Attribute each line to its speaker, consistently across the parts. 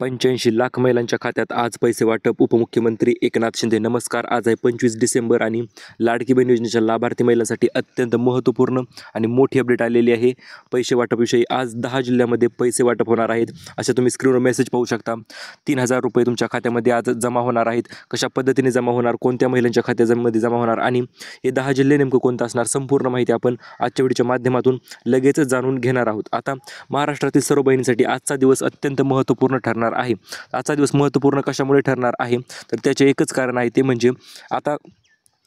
Speaker 1: 85 लाख महिलांच्या खात्यात आज पैसे वाटप. उपमुख्यमंत्री एकनाथ शिंदे. नमस्कार. आज आहे 25 डिसेंबर आणि लाडकी बहीण योजनेच्या लाभार्थी महिलांसाठी अत्यंत महत्त्वपूर्ण आणि मोठी अपडेट आलेली आहे. पैसे वाटपविषयी आज 10 जिल्ह्यामध्ये पैसे वाटप होणार आहेत. अशा तुम्ही स्क्रीनवर मेसेज पाहू शकता. 3,000 रुपये तुमच्या खात्यामध्ये आज जमा होणार आहेत. कशा पद्धतीने जमा होणार, कोणत्या महिलांच्या खात्यामध्ये जमा होणार आणि हे 10 जिल्हे नेमकं कोणतं असणार, संपूर्ण माहिती आपण आजच्या व्हिडिओच्या माध्यमातून लगेच जाणून घेणार आहोत. आता महाराष्ट्रातील सर्व बहिणींसाठी आजचा दिवस अत्यंत महत्त्वपूर्ण ठरणार आहे. आजचा दिवस महत्त्वपूर्ण कशामुळे ठरणार आहे, तर त्याचे एकच कारण आहे, ते म्हणजे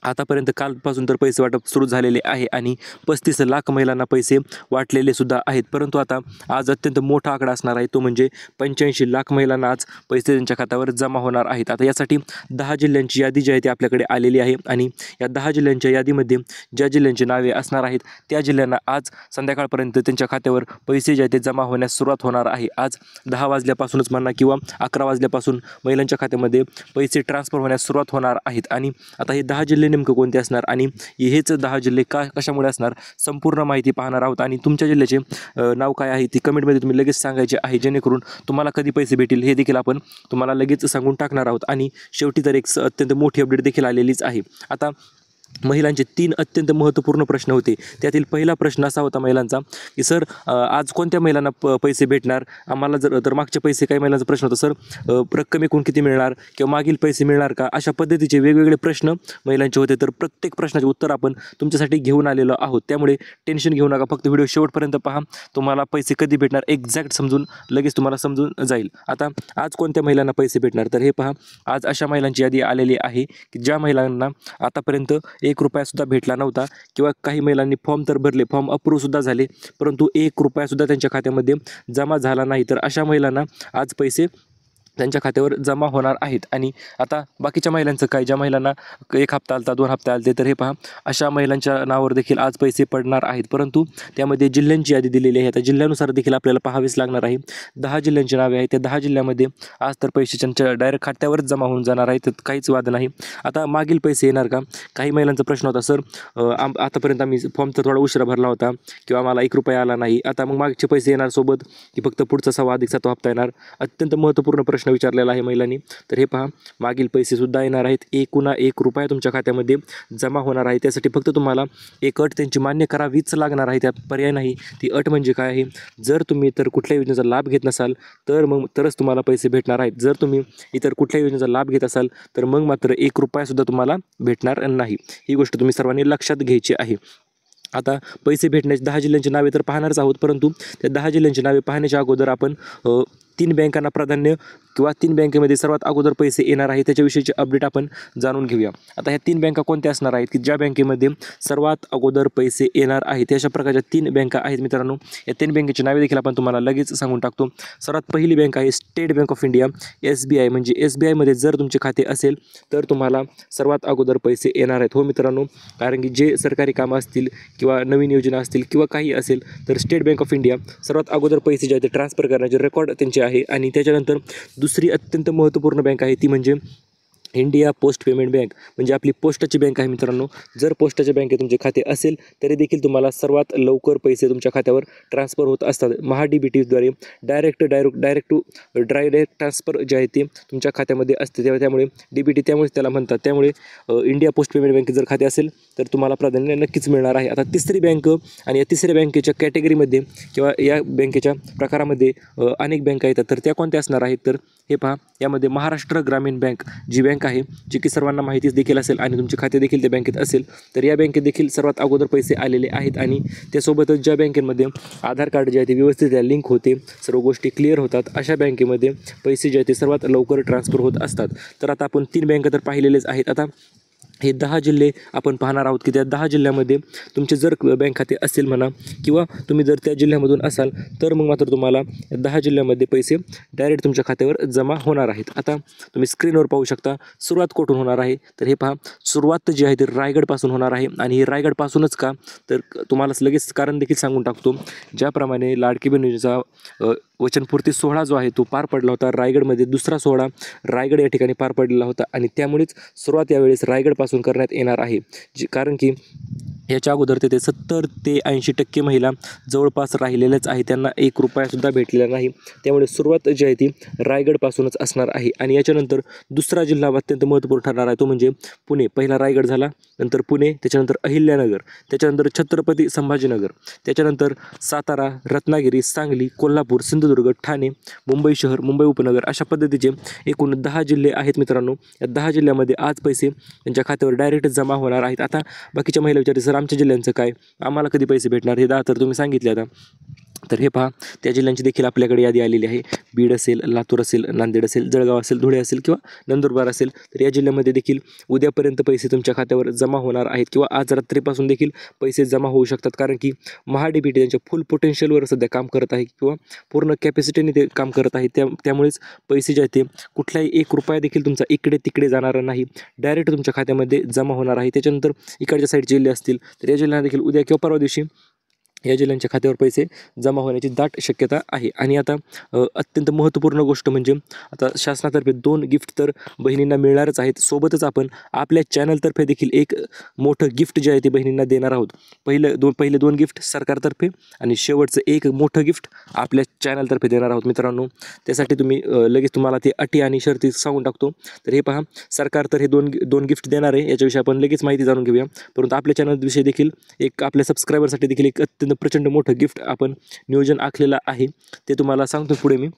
Speaker 1: आतापर्यंत कालपासून तर पैसे वाटप सुरू झालेले आहे आणि 35 लाख महिलांना पैसे वाटलेले सुद्धा आहेत. परंतु आता आज अत्यंत मोठा आकडा असणार आहे, तो म्हणजे 85 लाख महिलांना आज पैसे त्यांच्या खात्यावर जमा होणार आहेत. आता यासाठी 10 जिल्ह्यांची यादी जी आहे ती आपल्याकडे आलेली आहे आणि या 10 जिल्ह्यांच्या यादीमध्ये ज्या जिल्ह्यांची नावे असणार आहेत त्या जिल्ह्यांना आज संध्याकाळपर्यंत त्यांच्या खात्यावर पैसे जे आहेत ते जमा होण्यास सुरुवात होणार आहे. आज 10 वाजल्यापासूनच म्हणा किंवा 11 वाजल्यापासून महिलांच्या खात्यामध्ये पैसे ट्रान्सफर होण्यास सुरुवात होणार आहेत. आणि आता हे 10 जिल्हे नेमकं कोणते असणार आणि हेच 10 जिल्हे कशामुळे असणार, संपूर्ण माहिती पाहणार आहोत. आणि तुमच्या जिल्ह्याचे नाव काय आहे ती कमेंटमध्ये तुम्ही लगेच सांगायचे आहे, जेणेकरून तुम्हाला कधी पैसे भेटेल हे देखील आपण तुम्हाला लगेच सांगून टाकणार आहोत. आणि शेवटी तर एक अत्यंत मोठी अपडेट देखील आलेलीच आहे. आता महिलांचे 3 अत्यंत महत्त्वपूर्ण प्रश्न होते. त्यातील पहिला प्रश्न असा होता महिलांचा की सर आज कोणत्या महिलांना पैसे भेटणार आम्हाला, तर मागचे पैसे, काही महिलांचा प्रश्न होता सर रक्कम एकूण किती मिळणार किंवा मागील पैसे मिळणार का, अशा पद्धतीचे वेगवेगळे प्रश्न महिलांचे होते. तर प्रत्येक प्रश्नाचे उत्तर आपण तुमच्यासाठी घेऊन आलेलो आहोत. त्यामुळे टेन्शन घेऊ नका, फक्त व्हिडिओ शेवटपर्यंत पहा. तुम्हाला पैसे कधी भेटणार एक्झॅक्ट समजून लगेच तुम्हाला समजून जाईल. आता आज कोणत्या महिलांना पैसे भेटणार, तर हे पहा. आज अशा महिलांची यादी आलेली आहे की ज्या महिलांना आतापर्यंत 1 रुपयासुद्धा भेटला नव्हता किंवा काही महिलांनी फॉर्म तर भरले, फॉर्म अप्रूव्हसुद्धा झाले, परंतु 1 रुपयासुद्धा त्यांच्या खात्यामध्ये जमा झाला नाही. तर अशा महिलांना आज पैसे त्यांच्या खात्यावर जमा होणार आहेत. आणि आता बाकीच्या महिलांचं काय, ज्या महिलांना 1 हप्ता आलता, 2 हप्ते आलते, तर हे पहा अशा महिलांच्या नावावर देखील आज पैसे पडणार आहेत. परंतु त्यामध्ये जिल्ह्यांची यादी दिलेली आहे. आता जिल्ह्यानुसार देखील आपल्याला पाहावेच लागणार आहे. 10 जिल्ह्यांची नावे आहेत. त्या 10 जिल्ह्यामध्ये आज तर पैसे त्यांच्या डायरेक्ट खात्यावरच जमा होऊन जाणार आहेत, तर काहीच वाद नाही. आता मागील पैसे येणार का, काही महिलांचा प्रश्न होता सर आतापर्यंत आम्ही फॉर्म तर थोडा उशिरा भरला होता किंवा मला 1 रुपया आला नाही, आता मग मागचे पैसे येणार सोबत की फक्त पुढचा 6 अधिक 7 हप्ता येणार, अत्यंत महत्त्वपूर्ण प्रश्न विचारलेला आहे महिलांनी. तर हे पहा मागील पैसे सुद्धा येणार आहेत. एकूण 1 रुपया तुमच्या खात्यामध्ये जमा होणार आहे. त्यासाठी फक्त तुम्हाला एक अट त्यांची मान्य करावीच लागणार आहे, त्यात पर्याय नाही. ती अट म्हणजे काय आहे, जर तुम्ही इतर कुठल्या योजनेचा लाभ घेत नसाल तरच तुम्हाला पैसे भेटणार आहेत. जर तुम्ही इतर कुठल्या योजनेचा लाभ घेत असाल तर मग मात्र 1 रुपयासुद्धा तुम्हाला भेटणार नाही. ही गोष्ट तुम्ही सर्वांनी लक्षात घ्यायची आहे. आता पैसे भेटण्याची 10 जिल्ह्यांची नावे तर पाहणारच आहोत, परंतु त्या 10 जिल्ह्यांची नावे पाहण्याच्या अगोदर आपण 3 बँकांना प्राधान्य किंवा 3 बँकेमध्ये सर्वात अगोदर पैसे येणार आहे त्याच्याविषयीचे अपडेट आपण जाणून घेऊया. आता ह्या 3 बँका कोणत्या असणार आहेत की ज्या बँकेमध्ये सर्वात अगोदर पैसे येणार आहेत, अशा प्रकारच्या 3 बँका आहेत मित्रांनो. या 3 बँकेची नावे देखील आपण तुम्हाला लगेच सांगून टाकतो. सर्वात पहिली बँक आहे state bank of India, SBI. म्हणजे SBIमध्ये जर तुमचे खाते असेल तर तुम्हाला सर्वात अगोदर पैसे येणार आहेत. हो मित्रांनो, कारण की जे सरकारी कामं असतील किंवा नवीन योजना असतील किंवा काही असेल तर स्टेट बँक ऑफ इंडिया सर्वात अगोदर पैसे जे आहेत ते ट्रान्सफर करण्याचे रेकॉर्ड त्यांचे आहे. आणि त्याच्यानंतर दुसरी अत्यंत महत्त्वपूर्ण बँक आहे ती म्हणजे इंडिया पोस्ट पेमेंट बँक. म्हणजे आपली पोस्टाची बँक आहे मित्रांनो. जर पोस्टाच्या बँकेत तुमचे खाते असेल तरी देखील तुम्हाला सर्वात लवकर पैसे तुमच्या खात्यावर ट्रान्सफर होत असतात. MahaDBTद्वारे डायरेक्ट ट्रान्सफर जे आहे ते तुमच्या खात्यामध्ये असते. त्यामुळे DBT त्यामुळेच त्याला म्हणतात. त्यामुळे इंडिया पोस्ट पेमेंट बँकेत जर खाते असेल तर तुम्हाला प्राधान्य नक्कीच मिळणार आहे. आता तिसरी बँक आणि या तिसऱ्या बँकेच्या कॅटेगरीमध्ये किंवा या बँकेच्या प्रकारामध्ये अनेक बँका येतात. तर त्या कोणत्या असणार आहेत, तर हे पहा. यामध्ये महाराष्ट्र ग्रामीण बँक जी बँक आहे, जी की सर्वांना माहितीच देखील असेल आणि तुमचे खाते देखील त्या बँकेत असेल, तर या बँकेत देखील सर्वात अगोदर पैसे आलेले आहेत. आणि त्यासोबतच ज्या बँकेमध्ये आधार कार्ड जे आहे ते व्यवस्थित लिंक होते, सर्व गोष्टी क्लिअर होतात, अशा बँकेमध्ये पैसे जे आहेत ते सर्वात लवकर ट्रान्सफर होत असतात. तर आता आपण 3 बँका तर पाहिलेलेच आहेत. आता हे 10 जिल्हे आपण पाहणार आहोत की त्या 10 जिल्ह्यामध्ये तुमचे जर बँक खाते असेल म्हणा किंवा तुम्ही जर त्या जिल्ह्यामधून असाल तर मग मात्र तुम्हाला 10 जिल्ह्यामध्ये पैसे डायरेक्ट तुमच्या खात्यावर जमा होणार आहेत. आता तुम्ही स्क्रीनवर पाहू शकता सुरुवात कुठून होणार आहे, तर हे पहा सुरुवात जी आहे ती रायगडपासून होणार आहे. आणि हे रायगडपासूनच का, तर तुम्हाला लगेच कारण देखील सांगून टाकतो. ज्याप्रमाणे लाडकी बहीण योजनेचा वचनपूर्ती सोहळा जो आहे तो पार पडला होता रायगडमध्ये, दुसरा सोहळा रायगड या ठिकाणी पार पडलेला होता आणि त्यामुळेच सुरुवात यावेळेस रायगडपासून करण्यात येणार आहे. कारण की याच्या अगोदर तेथे 70 ते 80% महिला जवळपास राहिलेल्याच आहे, त्यांना ₹1 भेटलेला नाही. त्यामुळे सुरुवात जी आहे ती रायगडपासूनच असणार आहे. आणि याच्यानंतर दुसरा जिल्हा अत्यंत महत्त्वपूर्ण ठरणार आहे, तो म्हणजे पुणे. पहिला रायगड झाला, नंतर पुणे, त्याच्यानंतर अहिल्यानगर, त्याच्यानंतर छत्रपती संभाजीनगर, त्याच्यानंतर सातारा, रत्नागिरी, सांगली, कोल्हापूर, सिंधुदुर्ग, ठाणे, मुंबई शहर, मुंबई उपनगर अशा पद्धतीचे एकूण 10 जिल्हे आहेत मित्रांनो. या 10 जिल्ह्यामध्ये आज पैसे त्यांच्या खात्यावर डायरेक्ट जमा होणार आहेत. आता बाकीच्या महिला विचारते, सर आमच्या जिल्ह्यांचं काय, आम्हाला कधी पैसे भेटणार, हे 10 तर तुम्ही सांगितले आता. तर हे पहा, त्या जिल्ह्यांची देखील आपल्याकडे यादी आलेली आहे. बीड असेल, लातूर असेल, नांदेड असेल, जळगाव असेल, धुळे असेल किंवा नंदुरबार असेल. तर या जिल्ह्यामध्ये देखील उद्यापर्यंत पैसे तुमच्या खात्यावर जमा होणार आहेत किंवा आज रात्रीपासून देखील पैसे जमा होऊ शकतात, कारण की महा-डी-बी-टी त्यांच्या फुल पोटेन्शियलवर सध्या काम करत आहे किंवा पूर्ण कॅपॅसिटीने ते काम करत आहे. त्यामुळेच पैसे जे आहेत ते कुठलाही ₹1 देखील तुमचा इकडे तिकडे जाणार नाही, डायरेक्ट तुमच्या खात्यामध्ये जमा होणार आहे. त्याच्यानंतर इकडच्या साईड जिल्हे असतील तर या जिल्ह्यांना देखील उद्या किंवा परवा दिवशी या जिल्ह्यांच्या खात्यावर पैसे जमा होण्याची दाट शक्यता आहे. आणि आता अत्यंत महत्त्वपूर्ण गोष्ट म्हणजे आता शासनातर्फे 2 गिफ्ट तर बहिणींना मिळणारच आहेत. सोबतच आपण आपल्या चॅनलतर्फे देखील एक मोठं गिफ्ट जे आहे ते बहिणींना देणार आहोत. पहिले दोन गिफ्ट सरकारतर्फे आणि शेवटचं एक मोठं गिफ्ट आपल्या चॅनलतर्फे देणार आहोत मित्रांनो. त्यासाठी लगेच तुम्हाला ते अटी आणि शर्ती सांगून टाकतो. तर हे पहा, सरकार तर हे दोन गिफ्ट देणार आहे, याच्याविषयी आपण लगेच माहिती जाणून घेऊया. परंतु आपल्या चॅनलविषयी देखील एक आपल्या सबस्क्रायबरसाठी देखील एक अत्यंत प्रचंड मोठं गिफ्ट आपण नियोजन आखलेलं आहे, ते तुम्हाला सांगतो पुढे मी.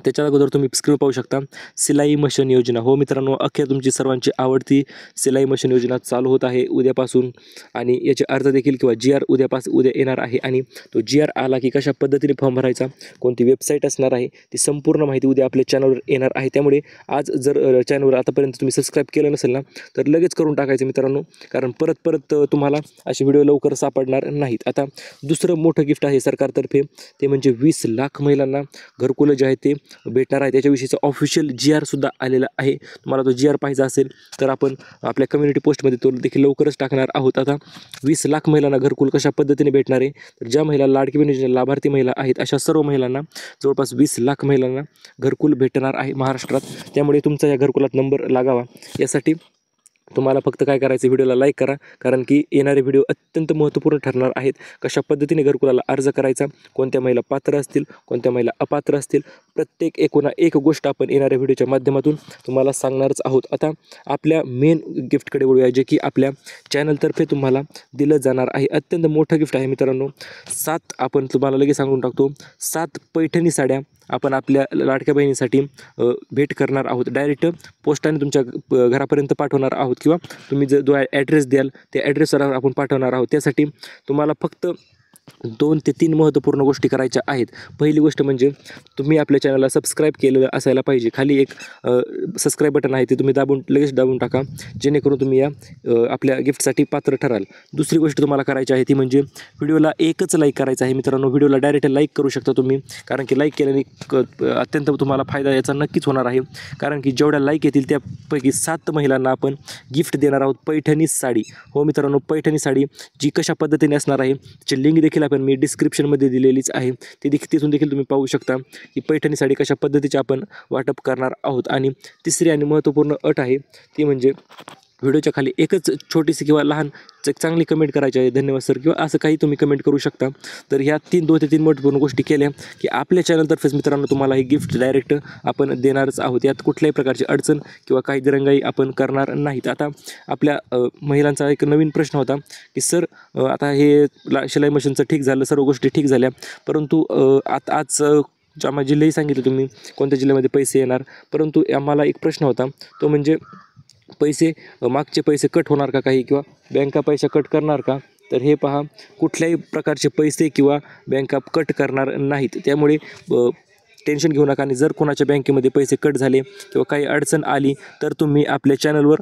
Speaker 1: त्याच्या अगोदर तुम्ही स्क्रीन पाहू शकता, सिलाई मशीन योजना. हो मित्रांनो, अखेर तुमची सर्वांची आवडती सिलाई मशीन योजना चालू होत आहे उद्यापासून. आणि याचे अर्ज देखील किंवा GR उद्या येणार आहे. आणि तो GR आला की कशा पद्धतीने फॉर्म भरायचा, कोणती वेबसाईट असणार आहे, ती संपूर्ण माहिती उद्या आपल्या चॅनलवर येणार आहे. त्यामुळे आज जर चॅनलवर आतापर्यंत तुम्ही सबस्क्राईब केलं नसेल ना, तर लगेच करून टाकायचं मित्रांनो, कारण परत तुम्हाला असे व्हिडिओ लवकर सापडणार नाहीत. आता दुसरं मोठं गिफ्ट आहे सरकारतर्फे, ते म्हणजे 20 लाख महिलांना घरकुलं जे आहे ते भेटणार आहे. त्याच्याविषयीचं ऑफिशियल GR सुद्धा आलेला आहे. तुम्हाला तो GR पाहिजे असेल तर आपण आपल्या कम्युनिटी पोस्टमध्ये तो देखील लवकरच टाकणार आहोत. आता 20 लाख महिलांना घरकुल कशा पद्धतीने भेटणार आहे, तर ज्या महिला लाडकी बहीण योजनेच्या लाभार्थी महिला आहेत अशा सर्व महिलांना जवळपास 20 लाख महिलांना घरकुल भेटणार आहे महाराष्ट्रात. त्यामुळे तुमचा या घरकुलात नंबर लागावा यासाठी तुम्हाला फक्त काय करायचं, व्हिडिओला लाईक करा, कारण की येणारे व्हिडिओ अत्यंत महत्त्वपूर्ण ठरणार आहेत. कशा पद्धतीने घरकुलाला अर्ज करायचा, कोणत्या महिला पात्र असतील, कोणत्या महिला अपात्र असतील, प्रत्येक एक गोष्ट आपण येणाऱ्या व्हिडिओच्या माध्यमातून तुम्हाला सांगणारच आहोत. आता आपल्या मेन गिफ्टकडे वळूया, जे की आपल्या चॅनलतर्फे तुम्हाला दिलं जाणार आहे. अत्यंत मोठं गिफ्ट आहे मित्रांनो. 7 आपण तुम्हाला लगेच सांगून टाकतो, 7 पैठणी साड्या आपण आपल्या लाडक्या बहिणीसाठी भेट करणार आहोत. डायरेक्ट पोस्टाने तुमच्या घरापर्यंत पाठवणार आहोत किंवा तुम्ही जो ॲड्रेस द्याल त्या ॲड्रेसवर आपण पाठवणार आहोत. त्यासाठी तुम्हाला फक्त 2 ते 3 महत्त्वपूर्ण गोष्टी करायच्या आहेत. पहिली गोष्ट म्हणजे तुम्ही आपल्या चॅनलला सबस्क्राईब केलेलं असायला पाहिजे. खाली एक सबस्क्राईब बटन आहे, ते तुम्ही लगेच दाबून टाका, जेणेकरून तुम्ही या आपल्या गिफ्टसाठी पात्र ठराल. दुसरी गोष्ट तुम्हाला करायची आहे ती म्हणजे व्हिडिओला एकच लाईक करायचं आहे मित्रांनो. व्हिडिओला डायरेक्ट लाईक करू शकता तुम्ही, कारण की लाईक केल्याने अत्यंत तुम्हाला फायदा याचा नक्कीच होणार आहे. कारण की जेवढ्या लाईक येतील त्यापैकी 7 महिलांना आपण गिफ्ट देणार आहोत पैठणी साडी. हो मित्रांनो, पैठणी साडी जी कशा पद्धतीने असणार आहे त्याची लिंक देखील आपण मी डिस्क्रिप्शनमध्ये दिलेलीच आहे. तिथून देखील तुम्ही पाहू शकता की पैठणी साडी कशा पद्धतीचे आपण वाटप करणार आहोत. आणि तिसरी आणि महत्त्वपूर्ण अट आहे ती म्हणजे व्हिडिओच्या खाली एकच छोटीशी किंवा लहान चांगली कमेंट करायची आहे, धन्यवाद सर किंवा असं काही तुम्ही कमेंट करू शकता. तर ह्या 2 ते 3 महत्त्वपूर्ण गोष्टी केल्या की आपल्या चॅनलतर्फेच मित्रांनो तुम्हाला हे गिफ्ट डायरेक्ट आपण देणारच आहोत. यात कुठल्याही प्रकारची अडचण किंवा काही दिरंगाई आपण करणार नाहीत. आता आपल्या महिलांचा एक नवीन प्रश्न होता की सर आता हे शिलाई मशीनचं ठीक झालं, सर्व गोष्टी ठीक झाल्या, परंतु आज आम्हाला जिल्हेही सांगितले तुम्ही कोणत्या जिल्ह्यामध्ये पैसे येणार, परंतु आम्हाला एक प्रश्न होता, तो म्हणजे मागचे पैसे कट होणार का काही, किंवा बँका पैसे कट करणार का? तर हे पहा, कुठल्याही प्रकारचे पैसे किंवा बँका कट करणार नाहीत. त्यामुळे टेन्शन घेऊ नका. आणि जर कोणाच्या बँकेमध्ये पैसे कट झाले किंवा काही अडचण आली तर तुम्ही आपल्या चॅनलवर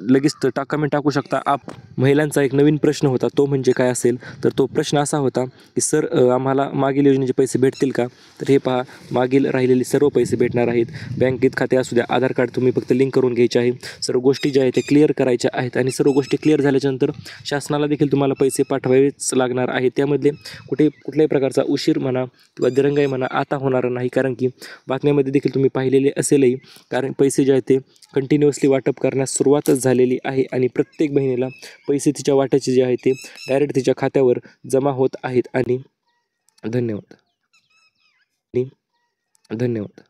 Speaker 1: लगेच कमेंट टाकू शकता. महिलांचा एक नवीन प्रश्न होता, तो म्हणजे काय असेल, तर तो प्रश्न असा होता की सर आम्हाला मागील योजनेचे पैसे भेटतील का? तर हे पहा, मागील राहिलेले सर्व पैसे भेटणार आहेत. बँकेत खाते असू द्या, आधार कार्ड तुम्ही फक्त लिंक करून घ्यायचे आहे. सर्व गोष्टी ज्या आहेत त्या क्लिअर करायच्या आहेत. आणि सर्व गोष्टी क्लिअर झाल्याच्यानंतर शासनाला देखील तुम्हाला पैसे पाठवावेच लागणार आहेत. त्यामध्ये कुठल्याही प्रकारचा उशीर म्हणा किंवा दिरंगाई म्हणा आता होणार नाही, कारण कारण की बातम्यामध्ये देखील तुम्ही पाहिलेले असेलही, कारण पैसे जे आहेत ते कंटिन्युअसली वाटप करण्यास सुरुवातच झालेली आहे आणि प्रत्येक बहिणीला पैसे तिच्या वाट्याचे जे आहे ते डायरेक्ट तिच्या खात्यावर जमा होत आहेत. आणि धन्यवाद. धन्यवाद.